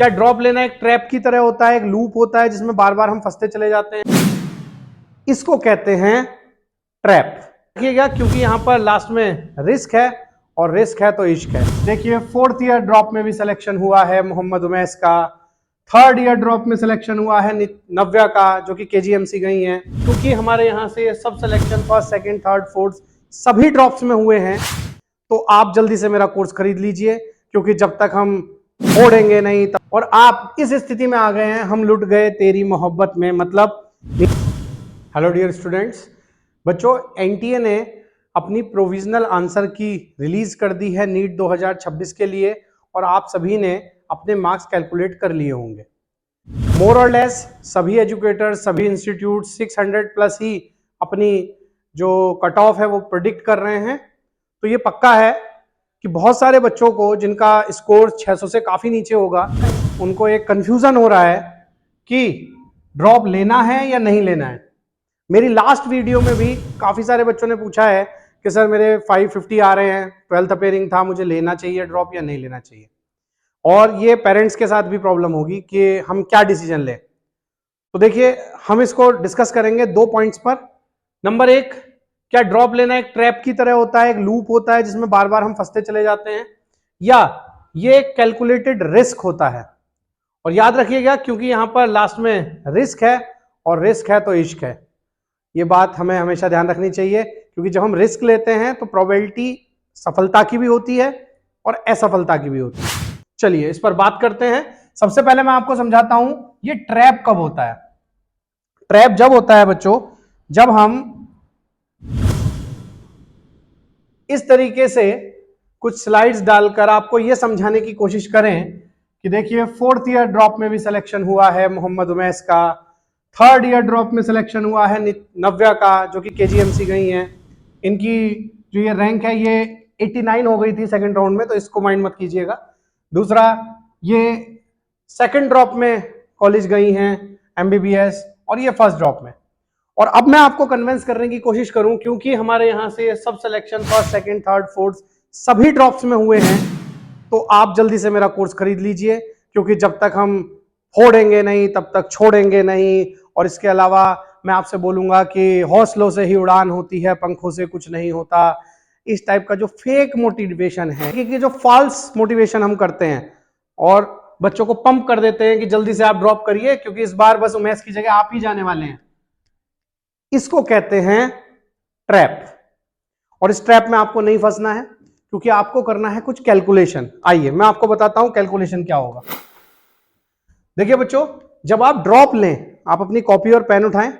क्या ड्रॉप लेना एक ट्रैप की तरह होता है, एक लूप होता है जिसमें बार बार हम फंसते चले जाते हैं? इसको कहते हैं ट्रैप। देखिएगा, क्योंकि यहां पर लास्ट में रिस्क है और रिस्क है तो इश्क है। देखिए, 4th ईयर ड्रॉप में भी सिलेक्शन हुआ है मोहम्मद उमैस का, 3rd ईयर ड्रॉप में सिलेक्शन हुआ है नव्या का, जो कि केजीएमसी गई हैं। क्योंकि हमारे यहाँ से सब selection 1st, 2nd, 3rd, 4th सभी ड्रॉप्स में हुए हैं, तो आप जल्दी से मेरा कोर्स खरीद लीजिए, क्योंकि जब तक हम छोड़ेंगे नहीं तब। और आप इस स्थिति में आ गए हैं, हम लुट गए तेरी मोहब्बत में, मतलब। हेलो डियर स्टूडेंट्स, बच्चों, एनटीए ने अपनी प्रोविजनल आंसर की रिलीज कर दी है नीट 2026 के लिए, और आप सभी ने अपने मार्क्स कैलकुलेट कर लिए होंगे। मोर और लेस सभी एजुकेटर्स, सभी इंस्टीट्यूट 600 प्लस ही अपनी जो कट ऑफ है वो प्रेडिक्ट कर रहे हैं। तो ये पक्का है कि बहुत सारे बच्चों को जिनका स्कोर 600 से काफी नीचे होगा, उनको एक कंफ्यूजन हो रहा है कि ड्रॉप लेना है या नहीं लेना है। मेरी लास्ट वीडियो में भी काफी सारे बच्चों ने पूछा है कि सर मेरे 550 आ रहे हैं, 12th अपेयरिंग था, मुझे लेना चाहिए ड्रॉप या नहीं लेना चाहिए। और ये पेरेंट्स के साथ भी प्रॉब्लम होगी कि हम क्या डिसीजन लें। तो देखिए, हम इसको डिस्कस करेंगे 2 पॉइंट्स पर। नंबर 1, क्या ड्रॉप लेना एक ट्रैप की तरह होता है, एक लूप होता है जिसमें बार बार हम फंसते चले जाते हैं, या ये एक कैलकुलेटेड रिस्क होता है? और याद रखिएगा, क्योंकि यहां पर लास्ट में रिस्क है और रिस्क है तो इश्क है। ये बात हमें हमेशा ध्यान रखनी चाहिए, क्योंकि जब हम रिस्क लेते हैं तो प्रोबेबिलिटी सफलता की भी होती है और असफलता की भी होती है। चलिए इस पर बात करते हैं। सबसे पहले मैं आपको समझाता हूं ये ट्रैप कब होता है। ट्रैप जब होता है बच्चों, जब हम इस तरीके से कुछ स्लाइड्स डालकर आपको यह समझाने की कोशिश करें कि देखिए, 4th ईयर ड्रॉप में भी सिलेक्शन हुआ है मोहम्मद उमैस का, 3rd ईयर ड्रॉप में सिलेक्शन हुआ है नव्या का, जो कि केजीएमसी गई हैं। इनकी जो ये रैंक है ये 89 हो गई थी सेकंड राउंड में, तो इसको माइंड मत कीजिएगा। दूसरा, ये 2nd ड्रॉप में कॉलेज गई हैं एमबीबीएस, और ये 1st ड्रॉप में। और अब मैं आपको कन्विंस करने की कोशिश करूं, क्योंकि हमारे यहां से सब selection 1st, 2nd, 3rd, 4th सभी ड्रॉप्स में हुए हैं, तो आप जल्दी से मेरा कोर्स खरीद लीजिए, क्योंकि जब तक हम फोड़ेंगे नहीं तब तक छोड़ेंगे नहीं। और इसके अलावा मैं आपसे बोलूंगा कि हौसलों से ही उड़ान होती है, पंखों से कुछ नहीं होता। इस टाइप का जो फेक मोटिवेशन है, कि जो फॉल्स मोटिवेशन हम करते हैं और बच्चों को पंप कर देते हैं कि जल्दी से आप ड्रॉप करिए, क्योंकि इस बार बस उमेश की जगह आप ही जाने वाले हैं, इसको कहते हैं ट्रैप। और इस ट्रैप में आपको नहीं फंसना है, क्योंकि आपको करना है कुछ कैलकुलेशन। आइए मैं आपको बताता हूं कैलकुलेशन क्या होगा। देखिए बच्चों, जब आप ड्रॉप लें, आप अपनी कॉपी और पेन उठाएं,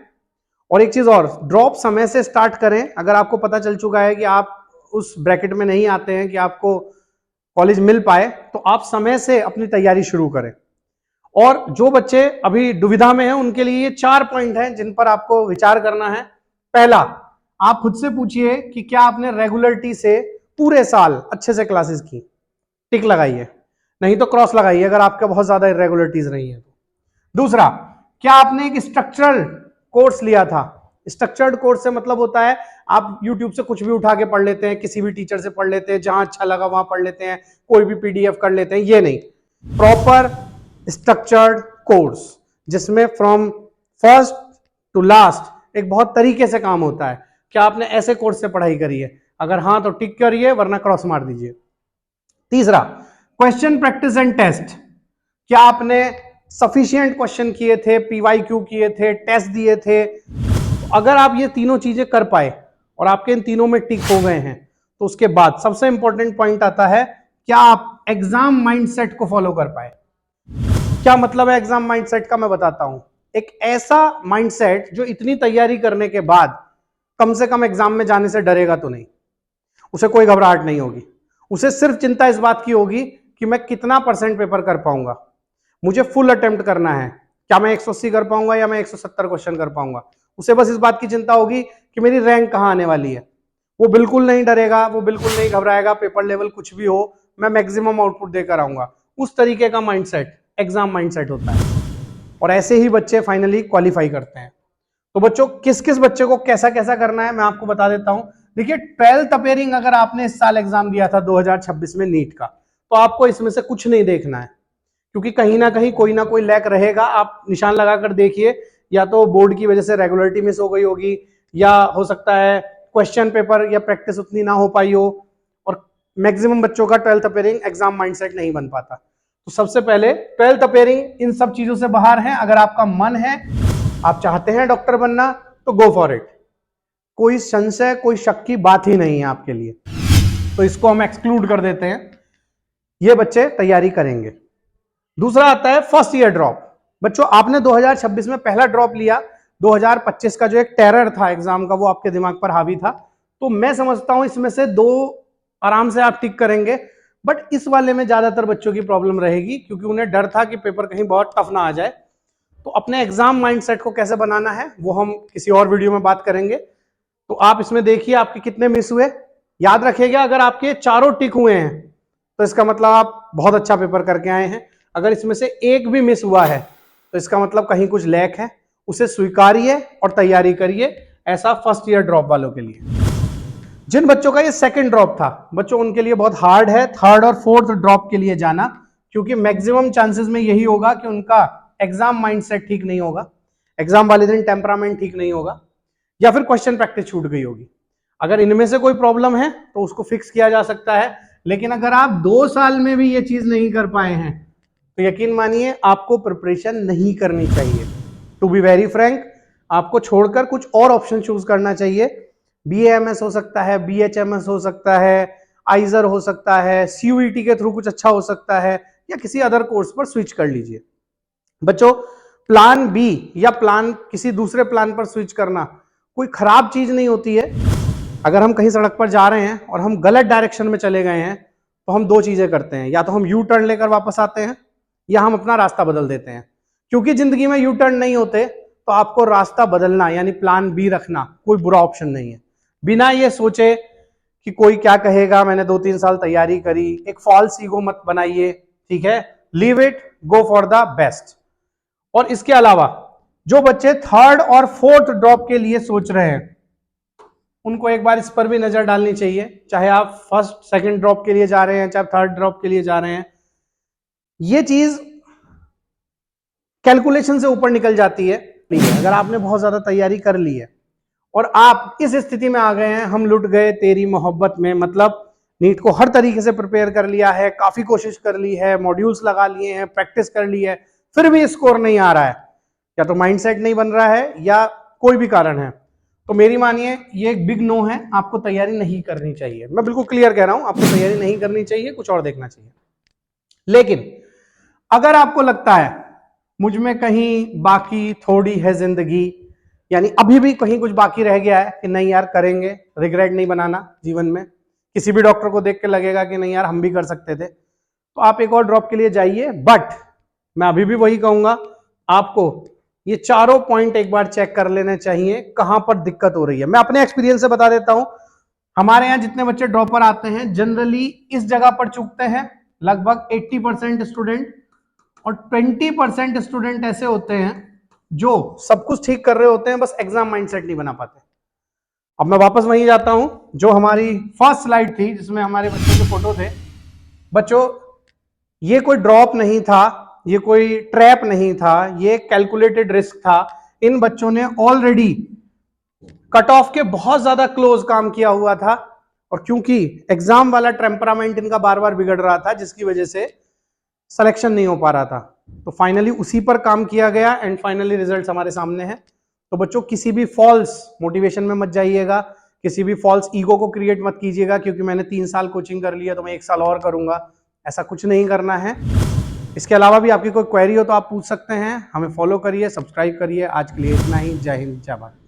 और एक चीज और, ड्रॉप समय से स्टार्ट करें। अगर आपको पता चल चुका है कि आप उस ब्रैकेट में नहीं आते हैं कि आपको कॉलेज मिल पाए, तो आप समय से अपनी तैयारी शुरू करें। और जो बच्चे अभी दुविधा में हैं, उनके लिए ये 4 पॉइंट हैं जिन पर आपको विचार करना है। पहला, आप खुद से पूछिए कि क्या आपने रेगुलरिटी से पूरे साल अच्छे से क्लासेस की, टिक लगाइए, नहीं तो क्रॉस लगाइए अगर आपके बहुत ज्यादा इरेगुलरिटीज रही है तो। दूसरा, क्या आपने एक स्ट्रक्चरल कोर्स लिया था? स्ट्रक्चर्ड कोर्स से मतलब होता है आप YouTube से कुछ भी उठा के पढ़ लेते हैं, किसी भी टीचर से पढ़ लेते हैं, जहां अच्छा लगा वहां पढ़ लेते हैं, कोई भी पीडीएफ कर लेते हैं, ये नहीं। प्रॉपर स्ट्रक्चर्ड कोर्स, जिसमें फ्रॉम फर्स्ट टू लास्ट एक बहुत तरीके से काम होता है। क्या आपने ऐसे कोर्स से पढ़ाई करी है? अगर हाँ तो टिक करिए, वरना क्रॉस मार दीजिए। तीसरा, क्वेश्चन प्रैक्टिस एंड टेस्ट। क्या आपने सफिशिएंट क्वेश्चन किए थे, पीवाईक्यू किए थे, टेस्ट दिए थे? अगर आप ये तीनों चीजें कर पाए और आपके इन तीनों में टिक हो गए हैं, तो उसके बाद सबसे इंपॉर्टेंट पॉइंट आता है, क्या आप एग्जाम माइंडसेट को फॉलो कर पाए। क्या मतलब है एग्जाम माइंडसेट का, मैं बताता हूं। एक ऐसा माइंडसेट जो इतनी तैयारी करने के बाद कम से कम एग्जाम में जाने से डरेगा तो नहीं, उसे कोई घबराहट नहीं होगी, उसे सिर्फ चिंता इस बात की होगी कि मैं कितना % पेपर कर पाऊंगा, मुझे फुल अटेम्प्ट करना है, क्या मैं 180 कर पाऊंगा या मैं 170 क्वेश्चन कर पाऊंगा। उसे बस इस बात की चिंता होगी कि मेरी रैंक कहां आने वाली है। वो बिल्कुल नहीं डरेगा, वो बिल्कुल नहीं घबराएगा, पेपर लेवल कुछ भी हो, मैं मैक्सिमम आउटपुट देकर आऊंगा। उस तरीके का माइंडसेट एग्जाम माइंडसेट होता है, और ऐसे ही बच्चे फाइनली क्वालिफाई करते हैं। तो बच्चों, किस किस बच्चे को कैसा कैसा करना है मैं आपको बता देता हूं। देखिए, 12th अपेयरिंग अगर आपने इस साल एग्जाम दिया था 2026 में नीट का, तो आपको इसमें से कुछ नहीं देखना है, क्योंकि कहीं ना कोई लैक रहेगा। आप निशान लगाकर देखिए, या तो बोर्ड की वजह से रेगुलरिटी मिस हो गई होगी, या हो सकता है क्वेश्चन पेपर या प्रैक्टिस उतनी ना हो पाई हो, और मैक्सिमम बच्चों का 12th अपेयरिंग एग्जाम माइंडसेट नहीं बन पाता। तो सबसे पहले 12th अपेयरिंग इन सब चीजों से बाहर है। अगर आपका मन है, आप चाहते हैं डॉक्टर बनना, तो गो फॉर इट। कोई संशय, कोई शक की बात ही नहीं है आपके लिए, तो इसको हम एक्सक्लूड कर देते हैं। ये बच्चे तैयारी करेंगे। दूसरा आता है फर्स्ट ईयर ड्रॉप। बच्चों, आपने 2026 में पहला ड्रॉप लिया, 2025 का जो एक टेरर था एग्जाम का वो आपके दिमाग पर हावी था, तो मैं समझता हूं इसमें से 2 आराम से आप टिक करेंगे। बट इस वाले में ज्यादातर बच्चों की प्रॉब्लम रहेगी, क्योंकि उन्हें डर था कि पेपर कहीं बहुत टफ ना आ जाए। तो अपने एग्जाम माइंडसेट को कैसे बनाना है वो हम किसी और वीडियो में बात करेंगे। तो आप इसमें देखिए आपके कितने मिस हुए। याद रखिएगा, अगर आपके चारों टिक हुए हैं तो इसका मतलब आप बहुत अच्छा पेपर करके आए हैं। अगर इसमें से एक भी मिस हुआ है तो इसका मतलब कहीं कुछ लैक है, उसे स्वीकारिए और तैयारी करिए। ऐसा फर्स्ट ईयर ड्रॉप वालों के लिए। जिन बच्चों का ये सेकंड ड्रॉप था, बच्चों उनके लिए बहुत हार्ड है थर्ड और फोर्थ ड्रॉप के लिए जाना, क्योंकि मैक्सिमम चांसेस में यही होगा कि उनका एग्जाम माइंडसेट ठीक नहीं होगा, एग्जाम वाले दिन टेम्परामेंट ठीक नहीं होगा, या फिर क्वेश्चन प्रैक्टिस छूट गई होगी। अगर इनमें से कोई प्रॉब्लम है तो उसको फिक्स किया जा सकता है। लेकिन अगर आप 2 साल में भी ये चीज नहीं कर पाए हैं तो यकीन मानिए आपको प्रिपरेशन नहीं करनी चाहिए। टू बी वेरी फ्रैंक, आपको छोड़कर कुछ और ऑप्शन चूज करना चाहिए। BAMS हो सकता है, BHMS हो सकता है, आइजर हो सकता है, CUET के थ्रू कुछ अच्छा हो सकता है, या किसी अदर कोर्स पर स्विच कर लीजिए। बच्चों, प्लान बी या प्लान किसी दूसरे प्लान पर स्विच करना कोई खराब चीज नहीं होती है। अगर हम कहीं सड़क पर जा रहे हैं और हम गलत डायरेक्शन में चले गए हैं तो हम 2 चीजें करते हैं, या तो हम यू टर्न लेकर वापस आते हैं या हम अपना रास्ता बदल देते हैं। क्योंकि जिंदगी में यू टर्न नहीं होते तो आपको रास्ता बदलना यानी प्लान बी रखना कोई बुरा ऑप्शन नहीं है। बिना ये सोचे कि कोई क्या कहेगा, मैंने 2-3 साल तैयारी करी, एक फॉल्स ईगो मत बनाइए, ठीक है। Leave it, go for the best. और इसके अलावा जो बच्चे थर्ड और फोर्थ ड्रॉप के लिए सोच रहे हैं उनको एक बार इस पर भी नजर डालनी चाहिए। चाहे आप फर्स्ट सेकंड ड्रॉप के लिए जा रहे हैं, चाहे थर्ड ड्रॉप के लिए जा रहे हैं, ये चीज कैलकुलेशन से ऊपर निकल जाती है। अगर आपने बहुत ज्यादा तैयारी कर ली है और आप इस स्थिति में आ गए हैं, हम लुट गए तेरी मोहब्बत में, मतलब नीट को हर तरीके से प्रिपेयर कर लिया है, काफी कोशिश कर ली है, मॉड्यूल्स लगा लिए हैं, प्रैक्टिस कर ली है, फिर भी स्कोर नहीं आ रहा है, या तो माइंडसेट नहीं बन रहा है या कोई भी कारण है, तो मेरी मानिए ये एक बिग नो है। आपको तैयारी नहीं करनी चाहिए। मैं बिल्कुल क्लियर कह रहा हूं, आपको तैयारी नहीं करनी चाहिए, कुछ और देखना चाहिए। लेकिन अगर आपको लगता है मुझ में कहीं बाकी थोड़ी है जिंदगी, यानी अभी भी कहीं कुछ बाकी रह गया है कि नहीं यार करेंगे, रिग्रेट नहीं बनाना जीवन में, किसी भी डॉक्टर को देख के लगेगा कि नहीं यार हम भी कर सकते थे, तो आप एक और ड्रॉप के लिए जाइए। बट मैं अभी भी वही कहूंगा, आपको ये चारों पॉइंट एक बार चेक कर लेने चाहिए कहां पर दिक्कत हो रही है। मैं अपने एक्सपीरियंस से बता देता हूं, हमारे यहां जितने बच्चे ड्रॉपर आते हैं जनरली इस जगह पर चूकते हैं। लगभग 80% स्टूडेंट और 20% स्टूडेंट ऐसे होते हैं जो सब कुछ ठीक कर रहे होते हैं, बस एग्जाम माइंडसेट नहीं बना पाते। अब मैं वापस वहीं जाता हूं जो हमारी फर्स्ट स्लाइड थी जिसमें हमारे बच्चों के फोटो थे। बच्चों, ये कोई ड्रॉप नहीं था, ये कोई ट्रैप नहीं था, ये कैलकुलेटेड रिस्क था। इन बच्चों ने ऑलरेडी कट ऑफ के बहुत ज्यादा क्लोज काम किया हुआ था, और क्योंकि एग्जाम वाला टेम्परामेंट इनका बार बार बिगड़ रहा था जिसकी वजह से सिलेक्शन नहीं हो पा रहा था, तो फाइनली उसी पर काम किया गया एंड फाइनली रिजल्ट्स हमारे सामने हैं। तो बच्चों, किसी भी फॉल्स मोटिवेशन में मत जाइएगा, किसी भी फॉल्स ईगो को क्रिएट मत कीजिएगा क्योंकि मैंने 3 साल कोचिंग कर लिया तो मैं 1 साल और करूंगा, ऐसा कुछ नहीं करना है। इसके अलावा भी आपकी कोई क्वेरी हो तो आप पूछ सकते हैं। हमें फॉलो करिए, सब्सक्राइब करिए। आज के लिए इतना ही। जय हिंद, जय भारत।